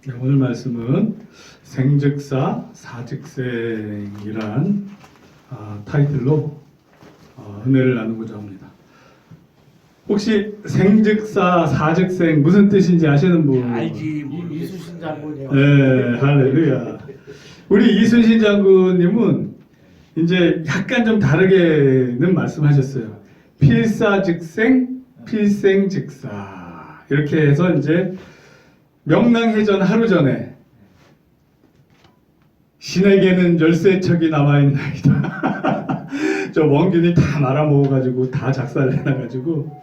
네, 오늘 말씀은 생즉사 사즉생이란 타이틀로 은혜를 나누고자 합니다. 혹시 생즉사 사즉생 무슨 뜻인지 아시는 분? 알지. 이순신 장군이요. 네, 할렐루야. 우리 이순신 장군님은 이제 약간 좀 다르게는 말씀하셨어요. 필사즉생, 필생즉사 이렇게 해서 이제 명랑해전 하루 전에 신에게는 열세척이 남아있나이다. 저 원균이 다 말아먹어가지고 다 작사를 해놔가지고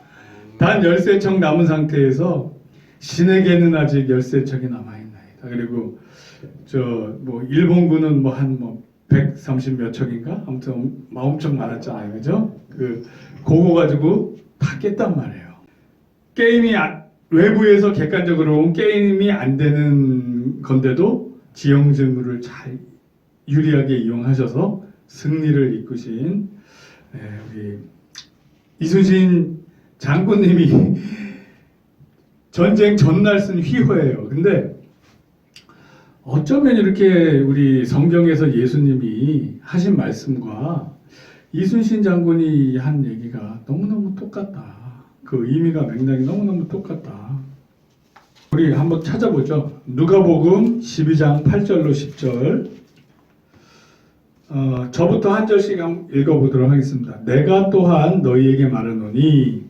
단 열세척 남은 상태에서 신에게는 아직 열세척이 남아있나이다. 그리고 저 뭐 일본군은 뭐 한 130 몇 척인가? 아무튼 엄청 많았잖아요. 그죠? 그거 가지고 다 깼단 말이에요. 게임이 외부에서 객관적으로 보면 게임이 안 되는 건데도 지형질물을 잘 유리하게 이용하셔서 승리를 이끄신 우리 이순신 장군님이 전쟁 전날 쓴 휘호예요. 근데 어쩌면 이렇게 우리 성경에서 예수님이 하신 말씀과 이순신 장군이 한 얘기가 너무너무 똑같다. 그 의미가 맥락이 너무너무 똑같다. 우리 한번 찾아보죠. 누가복음 12장 8절로 10절. 저부터 한 절씩 한번 읽어보도록 하겠습니다. 내가 또한 너희에게 말하노니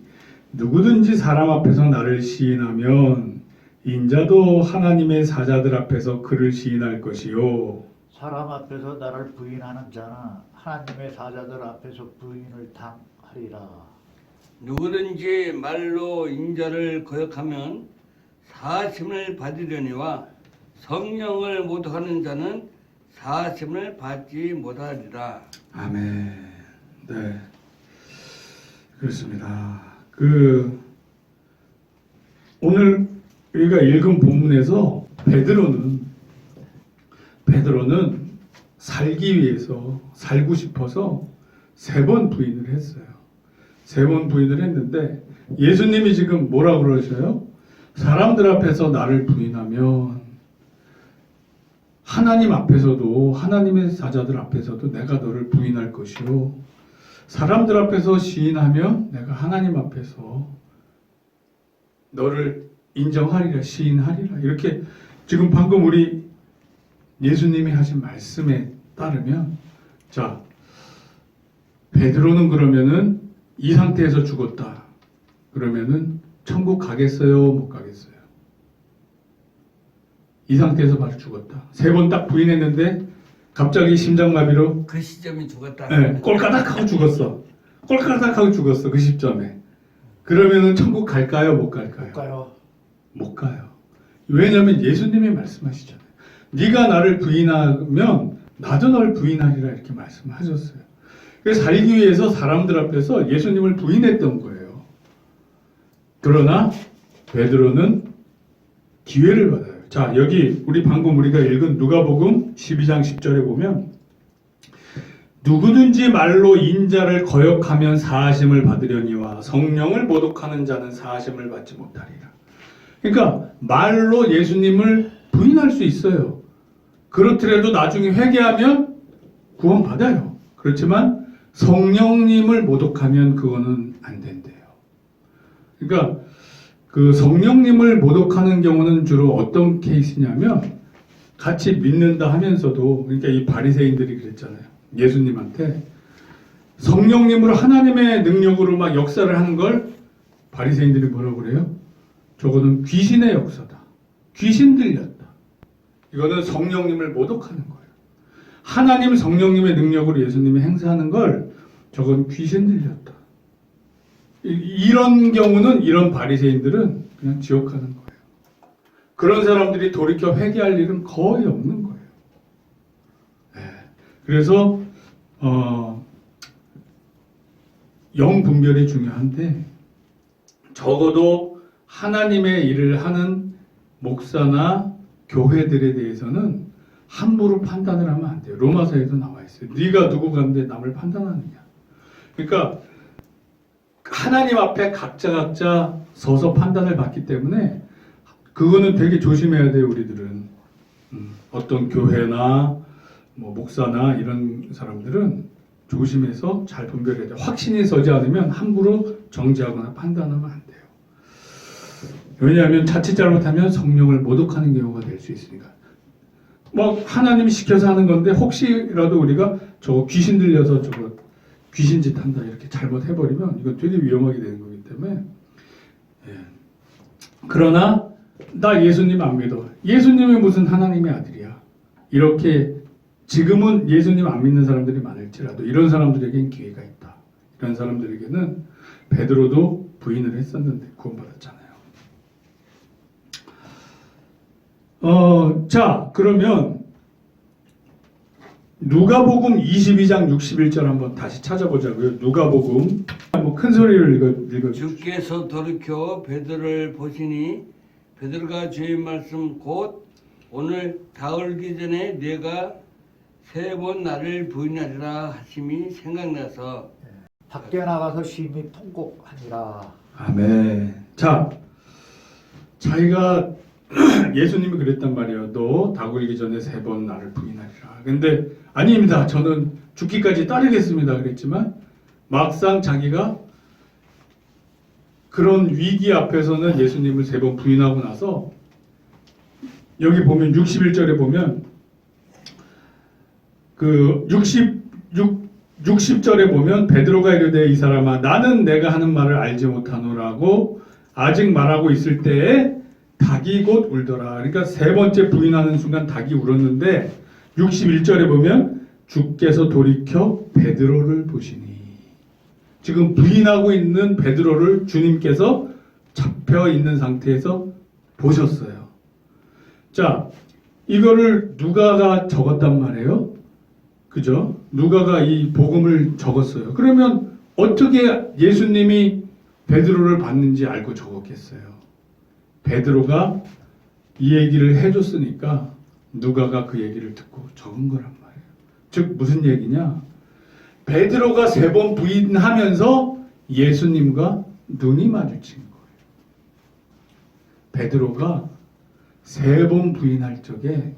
누구든지 사람 앞에서 나를 시인하면 인자도 하나님의 사자들 앞에서 그를 시인할 것이요. 사람 앞에서 나를 부인하는 자는 하나님의 사자들 앞에서 부인을 당하리라. 누구든지 말로 인자를 거역하면 사심을 받으려니와 성령을 모독하는 자는 사심을 받지 못하리라. 아멘. 네, 그렇습니다. 오늘 우리가 읽은 본문에서 베드로는 살기 위해서 살고 싶어서 3번 부인을 했어요. 3번 부인을 했는데 예수님이 지금 뭐라고 그러셔요? 사람들 앞에서 나를 부인하면 하나님 앞에서도 하나님의 사자들 앞에서도 내가 너를 부인할 것이요. 사람들 앞에서 시인하면 내가 하나님 앞에서 너를 인정하리라, 시인하리라. 이렇게 지금 방금 우리 예수님이 하신 말씀에 따르면 자, 베드로는 그러면은 이 상태에서 죽었다. 그러면은 천국 가겠어요? 못 가겠어요? 이 상태에서 바로 죽었다. 3번 딱 부인했는데 갑자기 심장마비로 그 시점이 죽었다. 네, 꼴까닥하고 죽었어. 꼴까닥하고 죽었어. 그 시점에. 그러면은 천국 갈까요? 못 갈까요? 가요. 못 가요. 왜냐하면 예수님이 말씀하시잖아요. 네가 나를 부인하면 나도 널 부인하리라 이렇게 말씀하셨어요. 그래서 살기 위해서 사람들 앞에서 예수님을 부인했던 거예요. 그러나 베드로는 기회를 받아요. 자, 여기 우리 방금 우리가 읽은 누가복음 12장 10절에 보면 누구든지 말로 인자를 거역하면 사하심을 받으려니와 성령을 모독하는 자는 사하심을 받지 못하리라. 그러니까 말로 예수님을 부인할 수 있어요. 그렇더라도 나중에 회개하면 구원받아요. 그렇지만 성령님을 모독하면 그거는 안 된대요. 그러니까 그 성령님을 모독하는 경우는 주로 어떤 케이스냐면 같이 믿는다 하면서도 그러니까 이 바리새인들이 그랬잖아요. 예수님한테 성령님으로 하나님의 능력으로 막 역사를 하는 걸 바리새인들이 뭐라고 그래요? 저거는 귀신의 역사다. 귀신 들렸다. 이거는 성령님을 모독하는 거예요. 하나님 성령님의 능력으로 예수님이 행사하는 걸 저건 귀신 들렸다. 이런 경우는 이런 바리새인들은 그냥 지옥 가는 거예요. 그런 사람들이 돌이켜 회개할 일은 거의 없는 거예요. 네. 그래서 영 분별이 중요한데 적어도 하나님의 일을 하는 목사나 교회들에 대해서는 함부로 판단을 하면 안 돼요. 로마서에도 나와 있어요. 네가 누구 가운데 남을 판단하느냐. 그러니까 하나님 앞에 각자 서서 판단을 받기 때문에 그거는 되게 조심해야 돼요, 우리들은. 어떤 교회나 뭐 목사나 이런 사람들은 조심해서 잘 분별해야 돼요. 확신이 서지 않으면 함부로 정지하거나 판단하면 안 돼요. 왜냐하면 자칫 잘못하면 성령을 모독하는 경우가 될 수 있으니까. 뭐 하나님이 시켜서 하는 건데 혹시라도 우리가 저거 귀신 들려서 저거 귀신짓 한다 이렇게 잘못해버리면 이건 되게 위험하게 되는 거기 때문에. 예. 그러나 나 예수님 안 믿어. 예수님이 무슨 하나님의 아들이야. 이렇게 지금은 예수님 안 믿는 사람들이 많을지라도 이런 사람들에게는 기회가 있다. 이런 사람들에게는 베드로도 부인을 했었는데 구원받았잖아요. 자, 그러면 누가복음 22장 61절 한번 다시 찾아보자고요. 누가복음 한번 큰 소리를 읽어 주께서 돌이켜 베드로를 보시니 베드로가 주의 말씀 곧 오늘 다을기 전에 내가 3번 나를 부인하리라 하심이 생각나서 밖에 나가서 심히 통곡하니라. 아멘. 자, 자기가 예수님이 그랬단 말이에요. 너 다굴기 전에 3번 나를 부인하리라. 근데 아닙니다. 저는 죽기까지 따르겠습니다. 그랬지만 막상 자기가 그런 위기 앞에서는 예수님을 3번 부인하고 나서 여기 보면 61절에 보면 그 60절에 보면 베드로가 이르되 이 사람아 나는 내가 하는 말을 알지 못하노라고 아직 말하고 있을 때에 닭이 곧 울더라. 그러니까 3번째 부인하는 순간 닭이 울었는데 61절에 보면 주께서 돌이켜 베드로를 보시니 지금 부인하고 있는 베드로를 주님께서 잡혀 있는 상태에서 보셨어요. 자, 이거를 누가가 적었단 말이에요. 그죠? 누가가 이 복음을 적었어요. 그러면 어떻게 예수님이 베드로를 봤는지 알고 적었겠어요? 베드로가 이 얘기를 해줬으니까 누가가 그 얘기를 듣고 적은 거란 말이에요. 즉 무슨 얘기냐? 베드로가 3번 부인하면서 예수님과 눈이 마주친 거예요. 베드로가 3번 부인할 적에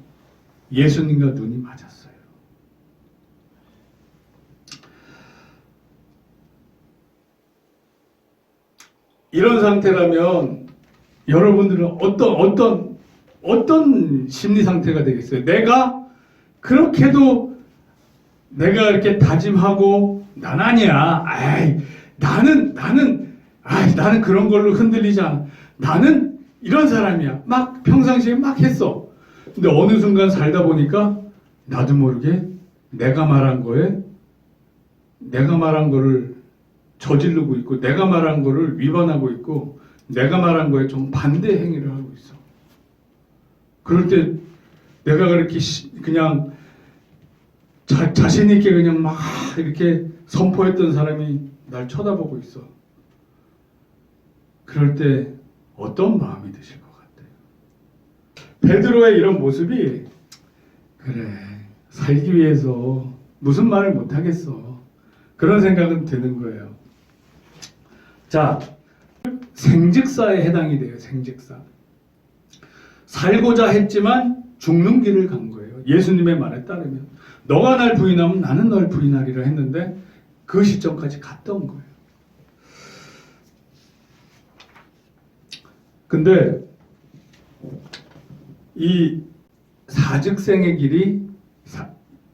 예수님과 눈이 맞았어요. 이런 상태라면 여러분들은 어떤 심리 상태가 되겠어요? 내가 그렇게도 내가 이렇게 다짐하고 난 아니야. 나는 그런 걸로 흔들리지 않아. 나는 이런 사람이야. 막 평상시에 막 했어. 근데 어느 순간 살다 보니까 나도 모르게 내가 말한 거를 저지르고 있고 내가 말한 거를 위반하고 있고 내가 말한 거에 좀 반대 행위를 하고 있어. 그럴 때 내가 그렇게 그냥 자신 있게 그냥 막 이렇게 선포했던 사람이 날 쳐다보고 있어. 그럴 때 어떤 마음이 드실 것 같아요? 베드로의 이런 모습이 그래 살기 위해서 무슨 말을 못하겠어. 그런 생각은 드는 거예요. 자, 생직사에 해당이 돼요. 생직사. 살고자 했지만 죽는 길을 간 거예요. 예수님의 말에 따르면 너가 날 부인하면 나는 널 부인하리라 했는데 그 시점까지 갔던 거예요. 근데 이 사직생의 길이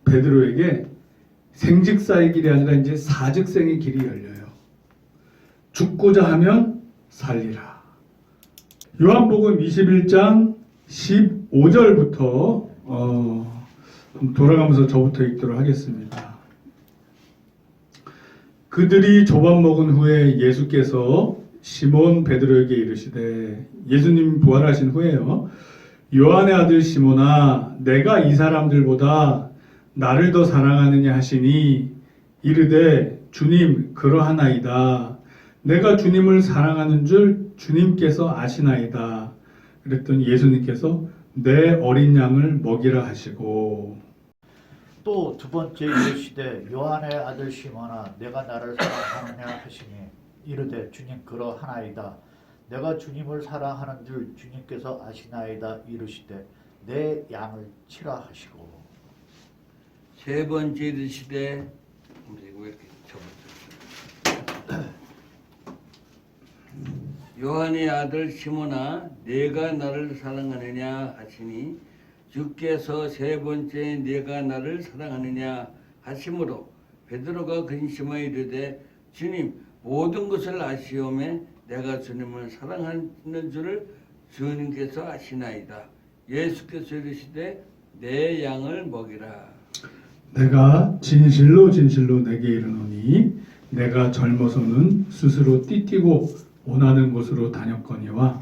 베드로에게 생직사의 길이 아니라 이제 사직생의 길이 열려요. 죽고자 하면 살리라. 요한복음 21장 15절부터 돌아가면서 저부터 읽도록 하겠습니다. 그들이 조밥 먹은 후에 예수께서 시몬 베드로에게 이르시되 예수님 부활하신 후에요. 요한의 아들 시몬아 내가 이 사람들보다 나를 더 사랑하느냐 하시니 이르되 주님 그러하나이다. 내가 주님을 사랑하는 줄 주님께서 아시나이다. 그랬더니 예수님께서 내 어린 양을 먹이라 하시고 또 2번째 이르시되 요한의 아들 시몬아 내가 나를 사랑하느냐 하시니 이르되 주님 그러하나이다. 내가 주님을 사랑하는 줄 주님께서 아시나이다 이르시되 내 양을 치라 하시고. 세 번째 이르시되 왜 이렇게 접었어? 요한의 아들 시몬아 내가 나를 사랑하느냐 하시니 주께서 세 번째 내가 나를 사랑하느냐 하심으로 베드로가 근심하여 이르되 주님 모든 것을 아시오매 내가 주님을 사랑하는 줄을 주님께서 아시나이다. 예수께서 이르시되 내 양을 먹이라. 내가 진실로 진실로 내게 이르노니 내가 젊어서는 스스로 띠띠고 원하는 곳으로 다녔거니와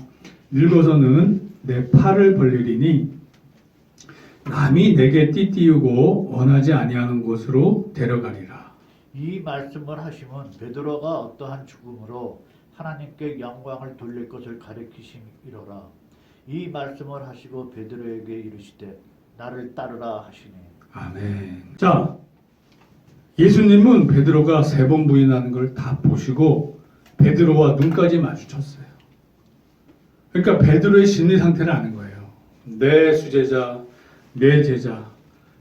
늙어서는 내 팔을 벌리리니 남이 내게 띠띠우고 원하지 아니하는 곳으로 데려가리라. 이 말씀을 하시면 베드로가 어떠한 죽음으로 하나님께 영광을 돌릴 것을 가리키심이로라. 이 말씀을 하시고 베드로에게 이르시되 나를 따르라 하시니. 아멘. 자, 예수님은 베드로가 3번 부인하는 걸 다 보시고 베드로와 눈까지 마주쳤어요. 그러니까 베드로의 심리 상태를 아는 거예요. 내 수제자, 내 제자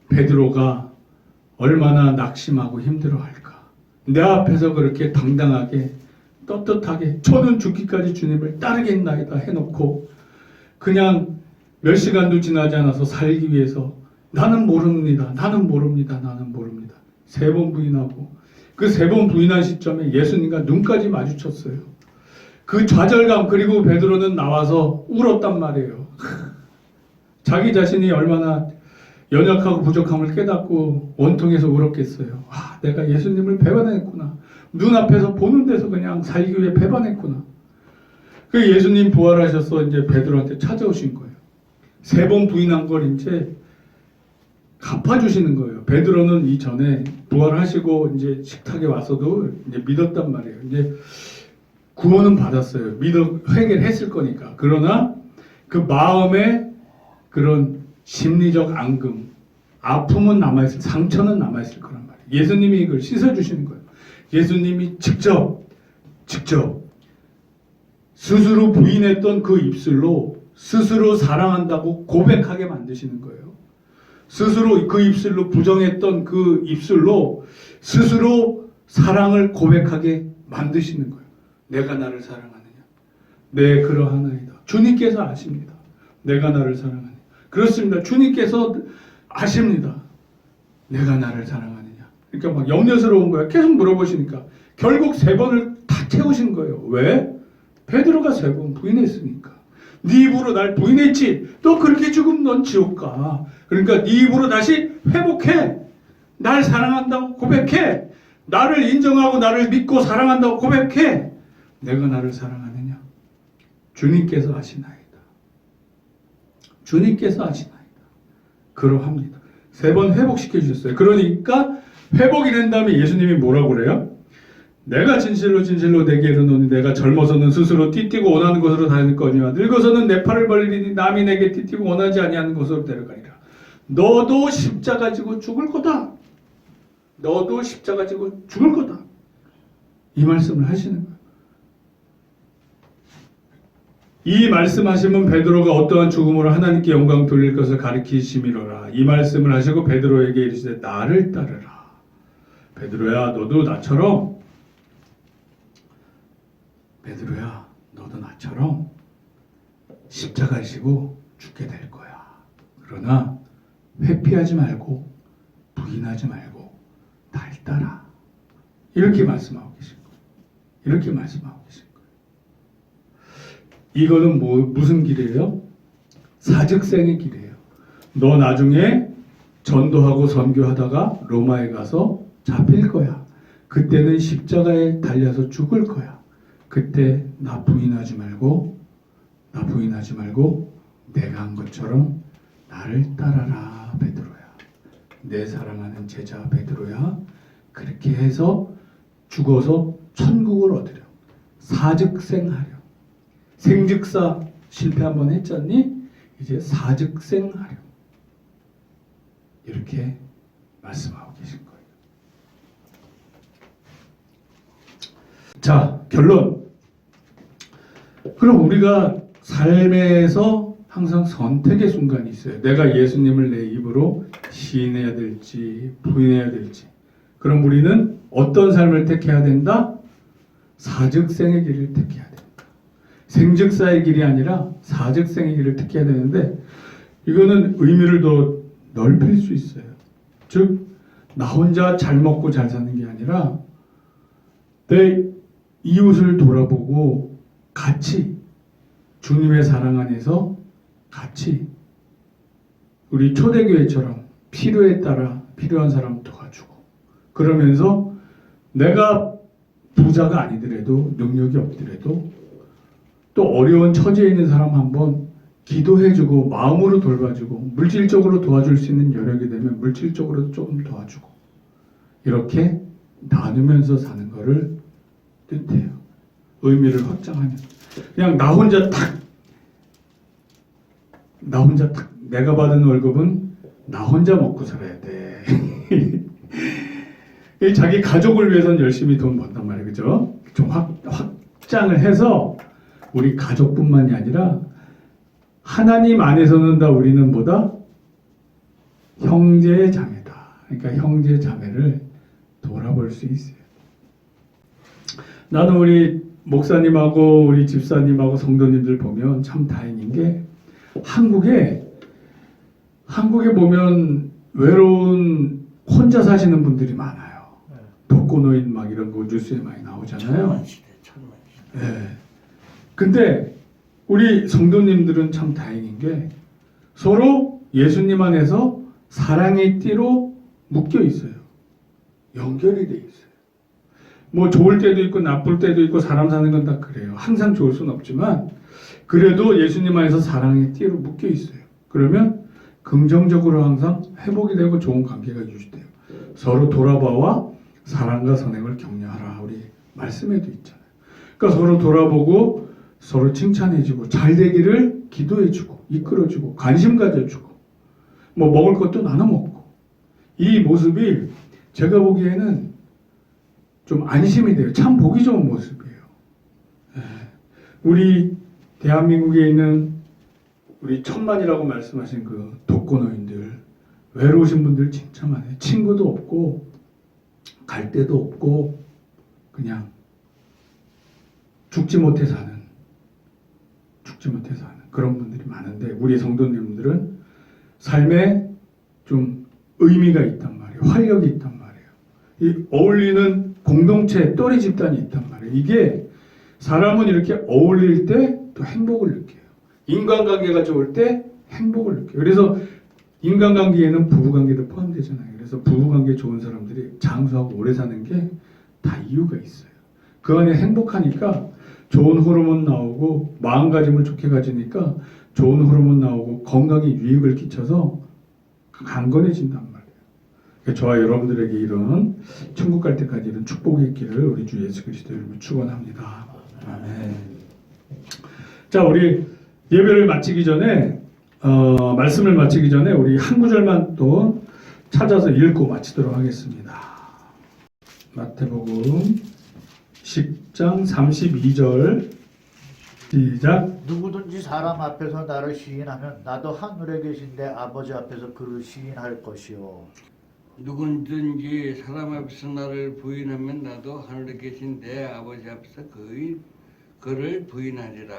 베드로가 얼마나 낙심하고 힘들어할까. 내 앞에서 그렇게 당당하게 떳떳하게 저는 죽기까지 주님을 따르겠나이다 해놓고 그냥 몇 시간도 지나지 않아서 살기 위해서 나는 모릅니다. 나는 모릅니다. 나는 모릅니다. 3번 부인하고 그 3번 부인한 시점에 예수님과 눈까지 마주쳤어요. 그 좌절감. 그리고 베드로는 나와서 울었단 말이에요. 자기 자신이 얼마나 연약하고 부족함을 깨닫고 원통해서 울었겠어요. 아, 내가 예수님을 배반했구나. 눈앞에서 보는 데서 그냥 살기 위해 배반했구나. 그 예수님 부활하셔서 이제 베드로한테 찾아오신 거예요. 3번 부인한 걸 이제 갚아주시는 거예요. 베드로는 이전에 부활하시고 이제 식탁에 와서도 이제 믿었단 말이에요. 이제 구원은 받았어요. 회개를 했을 거니까. 그러나 그 마음에 그런 심리적 앙금, 아픔은 남아있을, 상처는 남아있을 거란 말이에요. 예수님이 이걸 씻어주시는 거예요. 예수님이 직접 스스로 부인했던 그 입술로 스스로 사랑한다고 고백하게 만드시는 거예요. 스스로 그 입술로 부정했던 그 입술로 스스로 사랑을 고백하게 만드시는 거예요. 내가 나를 사랑하느냐? 네, 그러하나이다. 주님께서 아십니다. 내가 나를 사랑하느냐? 그렇습니다. 주님께서 아십니다. 내가 나를 사랑하느냐? 그러니까 막 염려스러운 거야. 계속 물어보시니까 결국 3번을 다 채우신 거예요. 왜? 베드로가 3번 부인했으니까. 네 입으로 날 부인했지. 너 그렇게 죽으면 넌 지옥 가. 그러니까 네 입으로 다시 회복해. 날 사랑한다고 고백해. 나를 인정하고 나를 믿고 사랑한다고 고백해. 내가 나를 사랑하느냐? 주님께서 아시나이다. 주님께서 아시나이다. 그러합니다. 3번 회복시켜 주셨어요. 그러니까 회복이 된 다음에 예수님이 뭐라고 그래요? 내가 진실로 진실로 내게 이르노니 내가 젊어서는 스스로 띠띠고 원하는 곳으로 다녔거니와 늙어서는 내 팔을 벌리니 남이 내게 띠띠고 원하지 아니하는 곳으로 데려가리라. 너도 십자가 지고 죽을 거다. 너도 십자가 지고 죽을 거다. 이 말씀을 하시는 거예요. 이 말씀하시면 베드로가 어떠한 죽음으로 하나님께 영광 돌릴 것을 가리키심이로라. 이 말씀을 하시고 베드로에게 이르시되 나를 따르라. 베드로야 너도 나처럼 십자가를 지고 죽게 될 거야. 그러나 회피하지 말고 부인하지 말고 날 따라. 이렇게 말씀하고 계신 거예요. 이렇게 말씀하고 계신 거예요. 이거는 무슨 길이에요? 사직생의 길이에요. 너 나중에 전도하고 선교하다가 로마에 가서 잡힐 거야. 그때는 십자가에 달려서 죽을 거야. 그때 나 부인하지 말고 내가 한 것처럼 나를 따라라 베드로야. 내 사랑하는 제자 베드로야. 그렇게 해서 죽어서 천국을 얻으려. 사직생하려. 생직사 실패 한번 했잖니? 이제 사직생하려. 이렇게 말씀하고 계신 거예요. 자, 결론. 그럼 우리가 삶에서 항상 선택의 순간이 있어요. 내가 예수님을 내 입으로 시인해야 될지 부인해야 될지. 그럼 우리는 어떤 삶을 택해야 된다? 사즉생의 길을 택해야 된다. 생즉사의 길이 아니라 사즉생의 길을 택해야 되는데 이거는 의미를 더 넓힐 수 있어요. 즉, 나 혼자 잘 먹고 잘 사는 게 아니라 내 이웃을 돌아보고 같이 주님의 사랑 안에서 같이 우리 초대교회처럼 필요에 따라 필요한 사람 도와주고 그러면서 내가 부자가 아니더라도 능력이 없더라도 또 어려운 처지에 있는 사람 한번 기도해주고 마음으로 돌봐주고 물질적으로 도와줄 수 있는 여력이 되면 물질적으로도 조금 도와주고 이렇게 나누면서 사는 거를 뜻해요. 의미를 확장하면 그냥 나 혼자 탁 내가 받은 월급은 나 혼자 먹고 살아야 돼. 자기 가족을 위해서는 열심히 돈 번단 말이에요. 그죠? 좀 확장을 해서 우리 가족뿐만이 아니라 하나님 안에서는 다 우리는 뭐다? 형제 자매다. 그러니까 형제 자매를 돌아볼 수 있어요. 나는 우리 목사님하고 우리 집사님하고 성도님들 보면 참 다행인 게 한국에 보면 외로운 혼자 사시는 분들이 많아요. 독거노인 막 이런 거 뉴스에 많이 나오잖아요. 천만 시대. 네. 근데 우리 성도님들은 참 다행인 게 서로 예수님 안에서 사랑의 띠로 묶여 있어요. 연결이 돼 있어요. 뭐 좋을 때도 있고 나쁠 때도 있고 사람 사는 건 다 그래요. 항상 좋을 수는 없지만 그래도 예수님 안에서 사랑의 띠로 묶여 있어요. 그러면 긍정적으로 항상 회복이 되고 좋은 관계가 유지돼요. 서로 돌아봐와 사랑과 선행을 격려하라. 우리 말씀에도 있잖아요. 그러니까 서로 돌아보고 서로 칭찬해주고 잘 되기를 기도해주고 이끌어주고 관심 가져주고 뭐 먹을 것도 나눠 먹고 이 모습이 제가 보기에는 좀 안심이 돼요. 참 보기 좋은 모습이에요. 우리 대한민국에 있는 우리 천만이라고 말씀하신 그 독거노인들 외로우신 분들 진짜 많아요. 친구도 없고 갈 데도 없고 그냥 죽지 못해 사는 그런 분들이 많은데 우리 성도님들은 삶에 좀 의미가 있단 말이에요. 활력이 있단 말이에요. 이 어울리는 공동체, 또래 집단이 있단 말이에요. 이게 사람은 이렇게 어울릴 때 또 행복을 느껴요. 인간관계가 좋을 때 행복을 느껴요. 그래서 인간관계에는 부부관계도 포함되잖아요. 그래서 부부관계 좋은 사람들이 장수하고 오래 사는 게 다 이유가 있어요. 그 안에 행복하니까 좋은 호르몬 나오고 마음가짐을 좋게 가지니까 좋은 호르몬 나오고 건강에 유익을 끼쳐서 강건해진단 말이에요. 그러니까 저와 여러분들에게 이런 천국 갈 때까지 이런 축복이 있기를 우리 주 예수 그리스도 이름으로 축원합니다. 아멘. 자, 우리 예배를 마치기 전에 말씀을 마치기 전에 우리 한 구절만 또 찾아서 읽고 마치도록 하겠습니다. 마태복음 10장 32절 시작. 누구든지 사람 앞에서 나를 시인하면 나도 하늘에 계신 내 아버지 앞에서 그를 시인할 것이요. 누구든지 사람 앞에서 나를 부인하면 나도 하늘에 계신 내 아버지 앞에서 그를 부인하리라.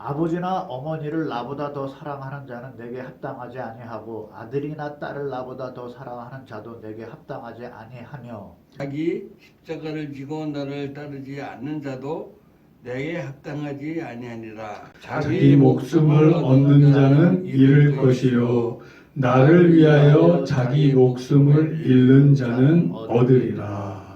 아버지나 어머니를 나보다 더 사랑하는 자는 내게 합당하지 아니하고 아들이나 딸을 나보다 더 사랑하는 자도 내게 합당하지 아니하며 자기 십자가를 지고 나를 따르지 않는 자도 내게 합당하지 아니하니라. 자기 목숨을 얻는 자는 잃을 것이요 나를 위하여 자기 목숨을 잃는 자는 얻으리라.